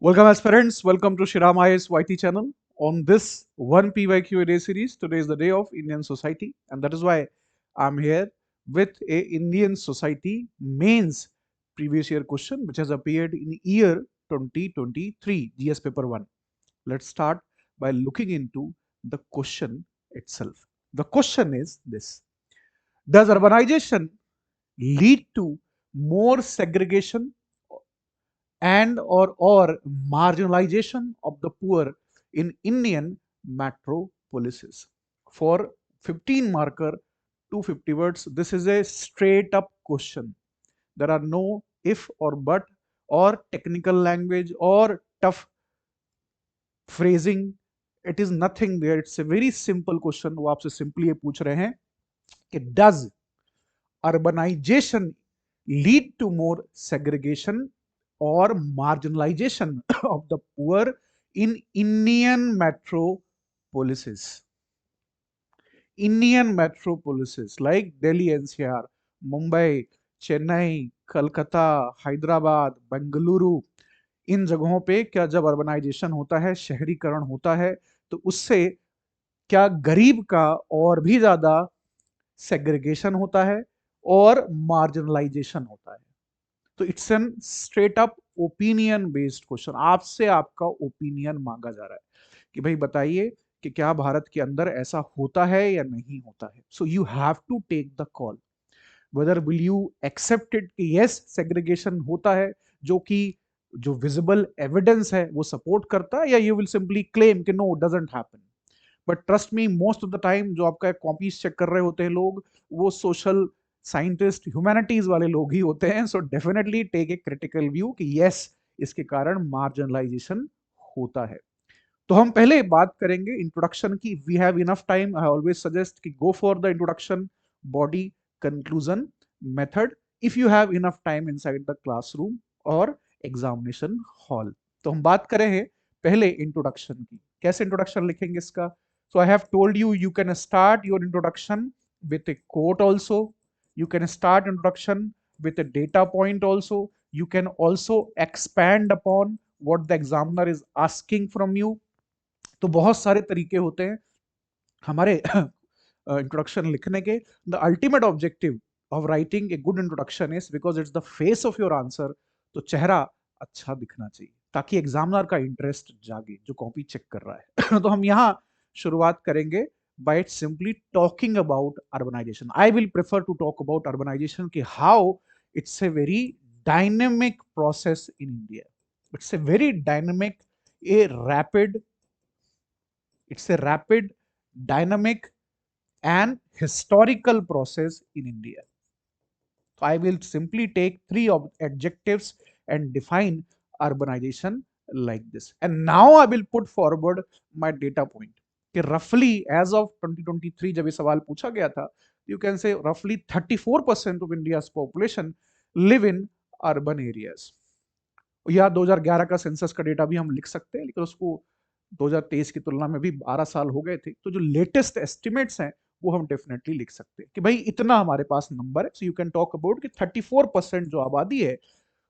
Welcome aspirants, welcome to Shriram IAS YT channel. On this one PYQ day series, today is the day of Indian society, and that is why I'm here with a Indian society mains previous year question which has appeared in year 2023 GS paper 1. Let's start by looking into the question itself. The question is this: does urbanization lead to more segregation and or marginalization of the poor in Indian metropolises? For 15 marker, 250 words, this is a straight up question. There are no if or but or technical language or tough phrasing. It is nothing there. It's a very simple question. वो आपसे simply ये पूछ रहे हैं कि does urbanization lead to more segregation or marginalization of the poor in Indian metropolises? Indian metropolises like Delhi NCR, Mumbai, Chennai, Calcutta, Hyderabad, Bengaluru, इन जगहों पे क्या जब अर्बनाइजेशन होता है, शहरीकरण होता है, तो उससे क्या गरीब का और भी ज्यादा सेग्रीगेशन होता है और मार्जिनलाइजेशन होता है? तो it's an straight up opinion based question. आपसे आपका ओपिनियन मांगा जा रहा है कि भाई बताइए कि क्या भारत के अंदर ऐसा होता है या नहीं होता है. So you have to take the call whether will you accept it कि यस सेग्रीगेशन होता है, जो कि जो विजिबल एविडेंस है वो सपोर्ट करता है, या यू विल सिंपली क्लेम कि no doesn't happen. But trust me, most of the time जो आपका कॉपीज चेक कर रहे होते हैं लोग, वो सोशल साइंटिस्ट ह्यूमैनिटीज वाले लोग ही होते हैं. So definitely take a critical view कि यस इसके कारण मार्जिनलाइजेशन होता है. तो हम पहले बात करेंगे इंट्रोडक्शन की. We have enough time. I always suggest कि go for the introduction, body, conclusion, method if you have enough time inside the classroom और एग्जामिनेशन हॉल. तो हम बात करें हैं पहले इंट्रोडक्शन की. कैसे इंट्रोडक्शन लिखेंगे इसका? So I have told you, you can start your introduction with a quote also. You can start introduction with a data point also. You can also expand upon what the examiner is asking from you. तो बहुत सारे तरीके होते हैं हमारे introduction लिखने के. The ultimate objective of writing a good introduction is because it's the face of your answer. तो चेहरा अच्छा दिखना चाहिए ताकि एग्जामिनर का इंटरेस्ट जागे जो कॉपी चेक कर रहा है. तो हम यहाँ शुरुआत करेंगे by simply talking about urbanization. I will prefer to talk about urbanization ki how it's a very dynamic process in India. It's a very dynamic, a rapid, it's a rapid, dynamic and historical process in India. So I will simply take three adjectives and define urbanization like this. And now I will put forward my data point. कि रफली as of 2023 जब ये सवाल पूछा गया था, you can say रफली 34% of India population live in urban areas. या 2011 का सेंसस का डेटा भी हम लिख सकते हैं, लेकिन उसको 2023 की तुलना में भी 12 साल हो गए थे. तो जो लेटेस्ट एस्टिमेट्स हैं वो हम डेफिनेटली लिख सकते हैं कि भाई इतना हमारे पास नंबर है. So you can talk about कि 34% जो आबादी है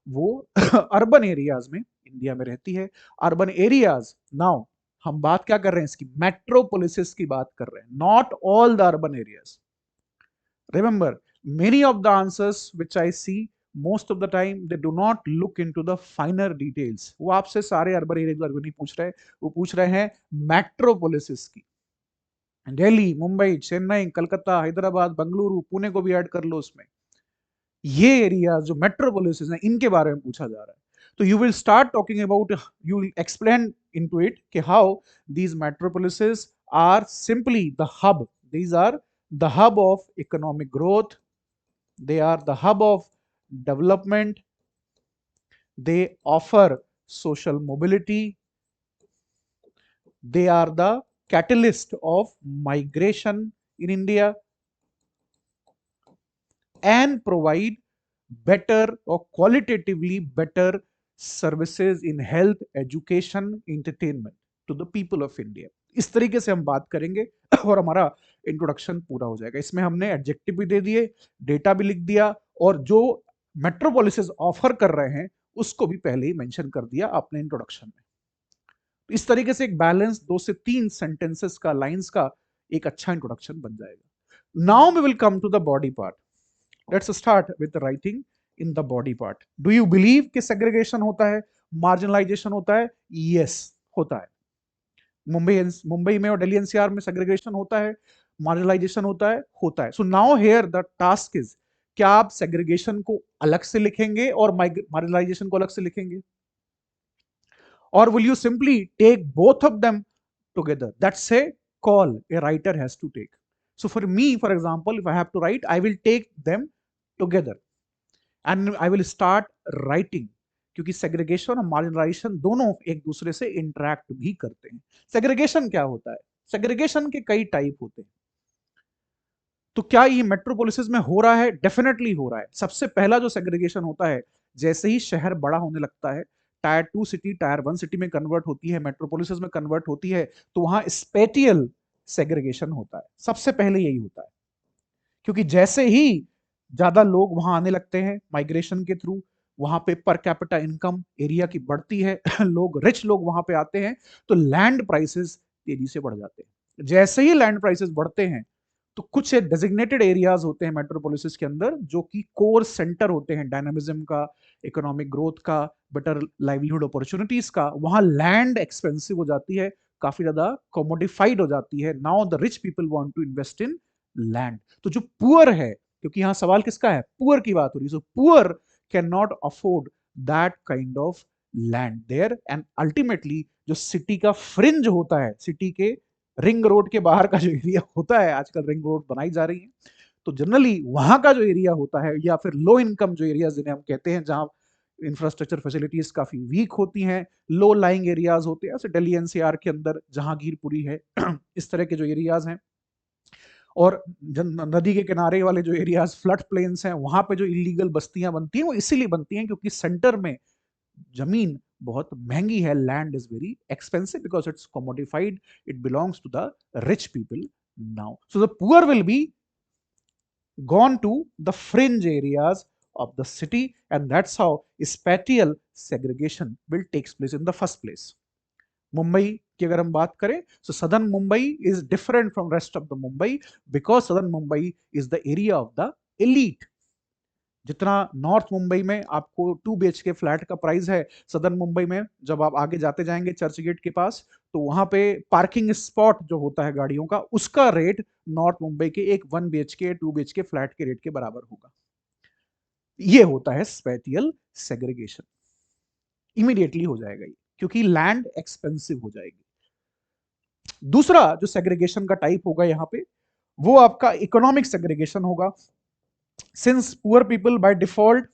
वो अर्बन एरियाज में इंडिया में रहती है. Urban areas. नाउ हम बात क्या कर रहे हैं इसकी? मेट्रोपोलिस की बात कर रहे हैं, not all the urban areas. Remember, many of the answers which I see most of the time they do not look into the finer details. वो आपसे सारे अर्बन एरियाज नहीं पूछ रहे, वो पूछ रहे हैं मेट्रोपोलिस की. दिल्ली, मुंबई, चेन्नई, कलकत्ता, हैदराबाद, बेंगलुरु, पुणे को भी ऐड कर लो उसमें. ये एरिया जो मेट्रोपोलिस हैं इनके बारे में पूछा जा रहा है. तो you will start talking about, you will explain into it कि how these metropolises are simply the hub. These are the hub of economic growth. They are the hub of development. They offer social mobility. They are the catalyst of migration in India and provide better or qualitatively better services in health, education, entertainment to the people of India. इस तरीके से हम बात करेंगे और हमारा introduction पूरा हो जाएगा. इसमें हमने एडजेक्टिव भी दे दिए, डेटा भी लिख दिया, और जो मेट्रोपोलिसेस ऑफर कर रहे हैं उसको भी पहले ही मेंशन कर दिया आपने इंट्रोडक्शन में। तो इस तरीके से एक बैलेंस 2 से 3 सेंटेंसेस का, लाइंस का एक अच्छा इंट्रोडक्शन बन जाएगा। Now we will come to the body part. Let's start with writing in the body part. Do you believe कि सेग्रीगेशन होता है, मार्जिनलाइजेशन होता है? यस, होता है। मुंबई में और दिल्ली एनसीआर में सेग्रीगेशन होता है, मार्जिनलाइजेशन होता है। So now here the task is, क्या आप सेग्रीगेशन को अलग से लिखेंगे और मार्जिनलाइजेशन को अलग से लिखेंगे, और will you simply take both of them together? That's a call a writer has to take. So for me, for example, if I have to write, I will take them together and I will start writing, क्योंकि segregation और marginalisation दोनों एक दूसरे से interact भी करते हैं। Segregation क्या होता है? सेग्रीगेशन के कई टाइप होते हैं। तो क्या ये मेट्रोपोलिसिस में हो रहा है? डेफिनेटली हो रहा है। सबसे पहला जो सेग्रीगेशन होता है, जैसे ही शहर बड़ा होने लगता है, टायर 2 सिटी टायर 1 सिटी में कन्वर्ट होती है, मेट्रोपोलिसिस में कन्वर्ट होती है, तो वहां स्पेटियल सेग्रीगेशन होता है। सबसे पहले यही होता है, क्योंकि जैसे ही ज्यादा लोग वहां आने लगते हैं माइग्रेशन के थ्रू, वहां पे पर कैपिटा इनकम एरिया की बढ़ती है लोग, रिच लोग वहां पे आते हैं, तो लैंड प्राइसेस तेजी से बढ़ जाते हैं। जैसे ही लैंड प्राइसेस बढ़ते हैं, तो कुछ डेजिग्नेटेड एरियाज होते हैं मेट्रोपोलिसिस के अंदर, जो कि कोर सेंटर होते हैं डायनामिज्म का, इकोनॉमिक ग्रोथ का, बेटर लाइवलीहुड अपॉर्चुनिटीज का। वहां लैंड एक्सपेंसिव हो जाती है, काफी ज्यादा कॉमोडिफाइड हो जाती है। Now the rich people want to invest in land. तो जो पुअर है, क्योंकि यहां सवाल किसका है? पुअर की बात हो रही है। So poor can not afford that kind of land there, and ultimately जो सिटी का फ्रिंज होता है, सिटी के रिंग रोड के बाहर का जो एरिया होता है, आजकल रिंग रोड बनाई जा रही है, तो जनरली वहां का जो एरिया होता है, या फिर लो इनकम जो एरिया जिन्हें हम कहते हैं, जहां इंफ्रास्ट्रक्चर फैसिलिटीज काफी वीक होती हैं, लो लाइंग एरियाज होते हैं, जैसे दिल्ली एनसीआर के अंदर जहांगीरपुरी है इस तरह के जो एरियाज हैं, और नदी के किनारे वाले जो एरियाज, फ्लड प्लेन्स हैं, वहां पे जो इलीगल बस्तियां बनती हैं, वो इसीलिए बनती हैं क्योंकि सेंटर में जमीन बहुत महंगी है। Land is very expensive because it's commodified, it belongs to the rich people now. So the poor will be gone to the fringe areas of the city, and that's how spatial segregation will takes place in the first place. Mumbai की अगर हम बात करें, so southern Mumbai is different from rest of the Mumbai because southern Mumbai is the area of the elite. जितना north Mumbai में आपको 2 BHK flat का price है, सदर्न मुंबई में जब आप आगे जाते जाएंगे चर्च गेट के पास, तो वहां पे पार्किंग स्पॉट जो होता है गाड़ियों का, उसका रेट नॉर्थ मुंबई के एक 1 BHK 2 BHK फ्लैट के रेट के बराबर होगा। ये होता है स्पेटियल सेग्रीगेशन। इमीडिएटली हो जाएगा ये, क्योंकि लैंड एक्सपेंसिव हो जाएगी। दूसरा जो सेग्रीगेशन का टाइप होगा यहां पे, वो आपका इकोनॉमिक सेग्रीगेशन होगा। Since poor people by default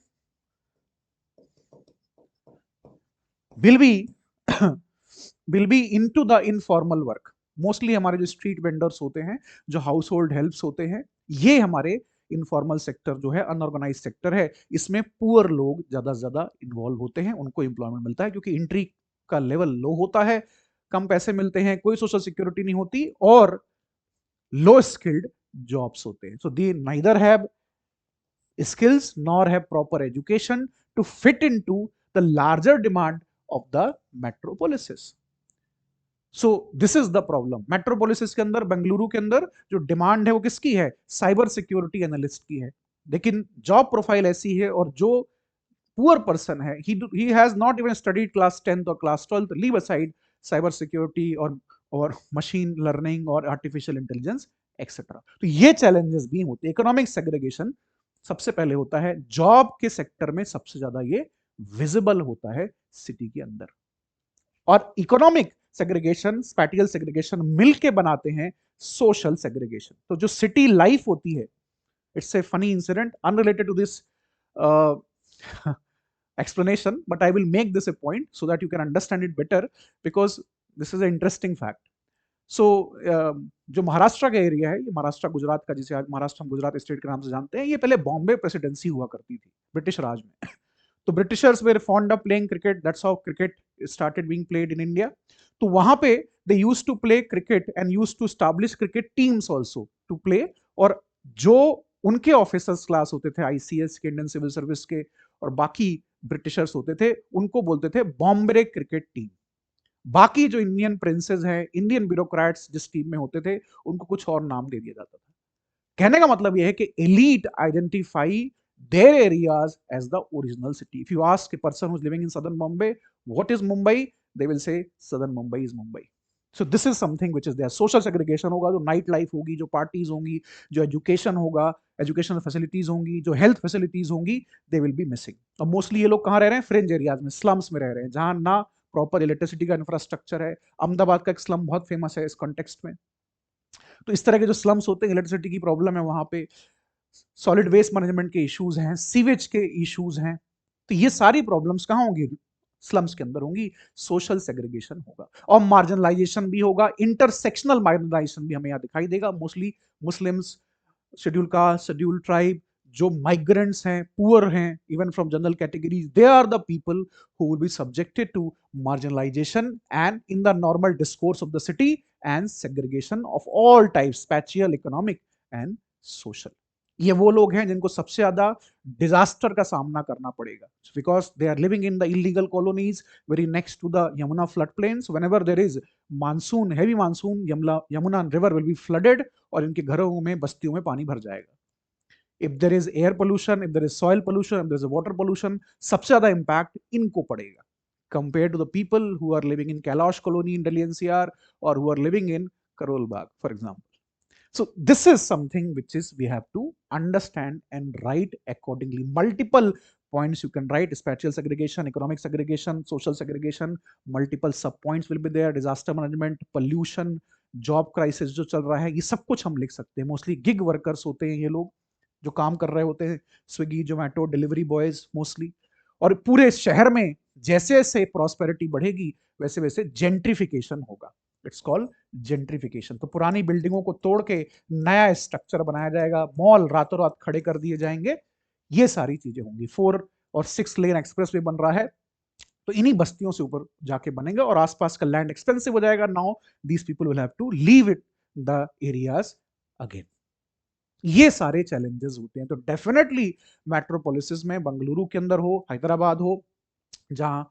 will be will be into the informal work, mostly हमारे जो स्ट्रीट वेंडर्स होते हैं, जो हाउस होल्ड हेल्प्स होते हैं, ये हमारे इनफॉर्मल सेक्टर जो है, अनऑर्गेनाइज सेक्टर है, इसमें पुअर लोग ज्यादा से ज्यादा इन्वॉल्व होते हैं, उनको एम्प्लॉयमेंट मिलता है, क्योंकि एंट्री का लेवल लो होता है, कम पैसे मिलते हैं, कोई सोशल सिक्योरिटी नहीं होती, और लो स्किल्ड जॉब्स होते हैं। So they neither have skills nor have proper education to fit into the larger demand of the metropolises. So this is the problem. metropolises के अंदर, बेंगलुरु के अंदर जो डिमांड है वो किसकी है? साइबर सिक्योरिटी एनालिस्ट की है, लेकिन जॉब प्रोफाइल ऐसी है, और जो पुअर पर्सन है, he has not even studied class 10th or class 12th, leave aside cyber security और मशीन लर्निंग और आर्टिफिशियल इंटेलिजेंस एक्सेट्रा। तो ये चैलेंजेस भी होते हैं। इकोनॉमिक सेग्रीगेशन सबसे पहले होता है जॉब के सेक्टर में, सबसे ज्यादा ये विजिबल होता है सिटी के अंदर। और इकोनॉमिक सेग्रीगेशन, स्पैटियल सेग्रीगेशन मिलके बनाते हैं सोशल सेग्रीगेशन। तो जो सिटी लाइफ होती है, it's a funny incident unrelated to this explanation, but I will make this a point so that you can understand it better, because this is an interesting fact. So जो महाराष्ट्र का area है, ये महाराष्ट्र गुजरात का, जिसे आज महाराष्ट्र हम गुजरात स्टेट के नाम से जानते हैं, ये पहले बॉम्बे प्रेसिडेंसी हुआ करती थी ब्रिटिश राज में। तो Britishers were fond of playing cricket, that's how cricket started being played in India. तो वहां पे they use to play cricket and use to establish cricket teams also to play, और जो उनके ऑफिसर्स क्लास होते थे, आईसीएस के, Indian civil service के, और बाकी ब्रिटिशर्स होते थे उनको बोलते थे बॉम्बे क्रिकेट टीम। बाकी जो इंडियन प्रिंसेस हैं, इंडियन ब्यूरोक्रेट्स जिस टीम में होते थे, उनको कुछ और नाम दे दिया जाता था। कहने का मतलब यह है कि elite identify their areas as the original city. If you ask a person who's living in southern Mumbai, what is Mumbai? They will say southern Mumbai is Mumbai. So this is something which is there. Social segregation होगा, जो night life होगी, जो parties होंगी, जो education होगा, educational facilities होंगी, जो health facilities होंगी, दे विल बी मिसिंग। और मोस्टली ये लोग कहाँ रह रहे हैं? फ्रिंज एरियाज में, स्लम्स में रह रहे हैं, जहां ना प्रॉपर इलेक्ट्रिसिटी का इंफ्रास्ट्रक्चर है। अहमदाबाद का एक स्लम बहुत फेमस है इस कॉन्टेक्स्ट में। तो इस तरह के जो स्लम्स होते हैं, इलेक्ट्रिसिटी की प्रॉब्लम है वहां पे, सॉलिड वेस्ट मैनेजमेंट के इश्यूज हैं, सीवेज के इश्यूज हैं। तो ये सारी प्रॉब्लम्स कहाँ होंगी? स्लम्स के अंदर होंगी। सोशल सेग्रीगेशन होगा और मार्जिनलाइजेशन भी होगा। इंटरसेक्शनल मार्जिनलाइजेशन भी हमें यहाँ दिखाई देगा। Mostly Muslims, schedule caste, schedule tribe, जो माइग्रेंट्स हैं, पुअर हैं, even from general categories, they are the people who will be subjected to marginalization and in the normal discourse of the city and segregation of all types, spatial, economic and social. ये वो लोग हैं जिनको सबसे ज्यादा disaster का सामना करना पड़ेगा, because they are living in the illegal colonies very next to the Yamuna flood plains. Whenever there is monsoon, heavy monsoon, Yamuna river will be flooded और इनके घरों में, बस्तियों में पानी भर जाएगा। If there is air pollution, if there is soil pollution, if there is water pollution, सबसे ज्यादा इंपैक्ट इनको पड़ेगा compared to the people who are living in Kailash colony in Delhi NCR or who are living in Karol Bagh, for example. So this is something which is we have to understand and write accordingly. Multiple points you can write: spatial segregation, economic segregation, social segregation. Multiple sub points will be there: disaster management, pollution, job crisis जो चल रहा है, ये सब कुछ हम लिख सकते हैं। मोस्टली गिग वर्कर्स होते हैं ये लोग, जो काम कर रहे होते हैं, Swiggy, Zomato, delivery boys mostly. और पूरे शहर में जैसे जैसे प्रॉस्पेरिटी बढ़ेगी वैसे वैसे जेंट्रिफिकेशन होगा। It's called gentrification. तो पुरानी बिल्डिंगों को तोड़ के नया स्ट्रक्चर बनाया जाएगा, मॉल रातों रात खड़े कर दिए जाएंगे, ये सारी चीजें होंगी। 4 और 6 लेन एक्सप्रेस वे बन रहा है, तो इन्हीं बस्तियों से ऊपर जाके बनेगा और आसपास का लैंड एक्सपेंसिव हो जाएगा। Now these people will have to leave it the areas again. ये सारे चैलेंजेस होते हैं। तो डेफिनेटली मेट्रोपोलिसिस में, बेंगलुरु के अंदर हो, हैदराबाद हो, जहां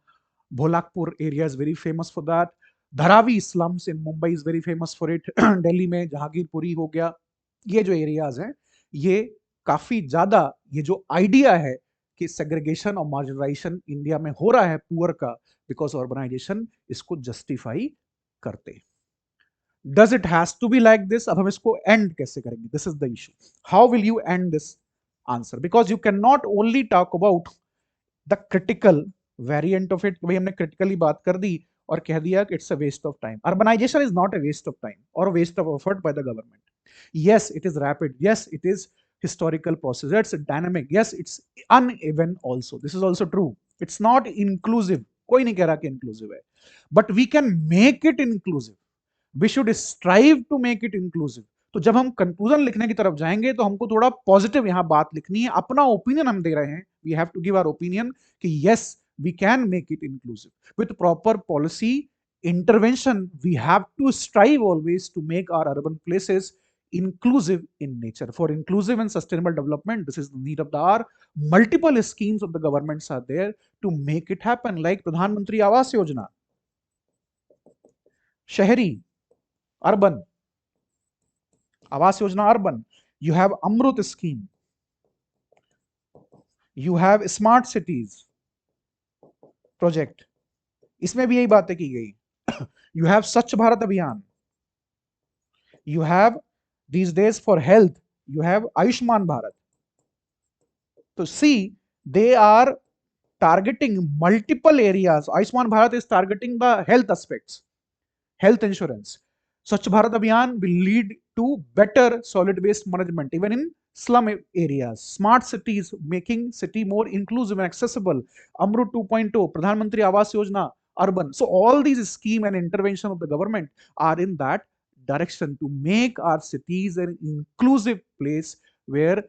Bholakpur area is very famous for that, Dharavi slums in Mumbai is very famous for it, Delhi में जहांगीरपुरी हो गया, ये जो एरियाज हैं, ये काफी ज्यादा, ये जो आइडिया है कि सेग्रीगेशन और मार्जिनलाइजेशन इंडिया में हो रहा है पुअर का बिकॉज ऑर्गेनाइजेशन, इसको जस्टिफाई करते हैं। Does it has to be like this? अब हम इसको end कैसे करेंगे? This is the issue. How will you end this answer? Because you cannot only talk about the critical variant of it. भाई हमने critically बात कर दी और कह दिया कि it's a waste of time. Urbanization is not a waste of time or a waste of effort by the government. Yes, it is rapid. Yes, it is historical process. It's dynamic. Yes, it's uneven also. This is also true. It's not inclusive. कोई नहीं कह रहा कि inclusive है. But we can make it inclusive. We should strive to make it inclusive. तो जब हम conclusion लिखने की तरफ जाएंगे तो हमको थोड़ा पॉजिटिव यहाँ बात लिखनी है, अपना ओपिनियन हम दे रहे हैं, we have to give our opinion कि yes we can make it inclusive with proper policy intervention. We have to strive always to make our urban places inclusive in nature. For inclusive and sustainable development, this is the need of the hour. Multiple schemes of the governments are there to make it happen, like Pradhan Mantri Awas Yojana, Shahri, urban, Awas Yojana urban. You have Amrut scheme. You have smart cities project. इसमें भी यही बातें की गई। You have Swachh Bharat Abhiyan. You have these days for health, you have Ayushman Bharat. So see, they are targeting multiple areas. Ayushman Bharat is targeting the health aspects, health insurance. Swachh Bharat Abhiyan will lead to better solid waste management even in slum areas. Smart cities, making city more inclusive and accessible. Amrut 2.0, Pradhan Mantri Awas Yojana, urban. So all these scheme and intervention of the government are in that direction to make our cities an inclusive place where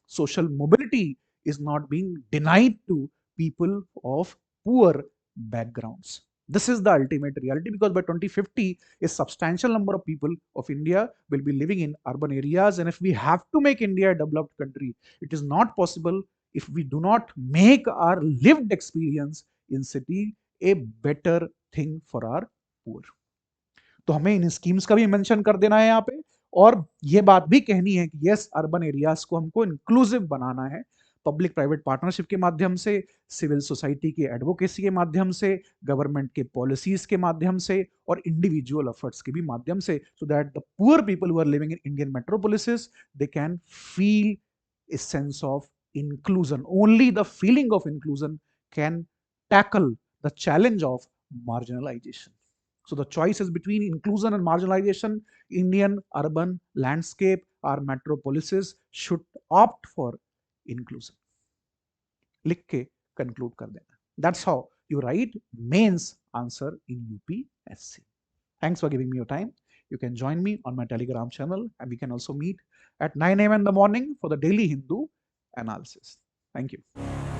social mobility is not being denied to people of poor backgrounds. This is the ultimate reality, because by 2050, a substantial number of people of India will be living in urban areas. And if we have to make India a developed country, it is not possible if we do not make our lived experience in city a better thing for our poor. तो हमें इन schemes का भी mention कर देना है यहाँ पे, और ये बात भी कहनी है कि यस, अर्बन एरियाज को हमको इंक्लूसिव बनाना है, पब्लिक प्राइवेट पार्टनरशिप के माध्यम से, सिविल सोसाइटी की एडवोकेसी के माध्यम से, गवर्नमेंट के पॉलिसीज के माध्यम से, और इंडिविजुअल एफर्ट्स के भी माध्यम से, so that the poor people who are living in Indian metropolises, they can feel a sense of inclusion. Only the feeling of inclusion can tackle the challenge of marginalization. So the choice is between inclusion and marginalization. Indian urban landscape, our metropolises should opt for inclusion. लिख के conclude कर देना. That's how you write mains answer in UPSC. Thanks for giving me your time. You can join me on my Telegram channel, and we can also meet at 9 a.m. in the morning for the daily Hindu analysis. Thank you.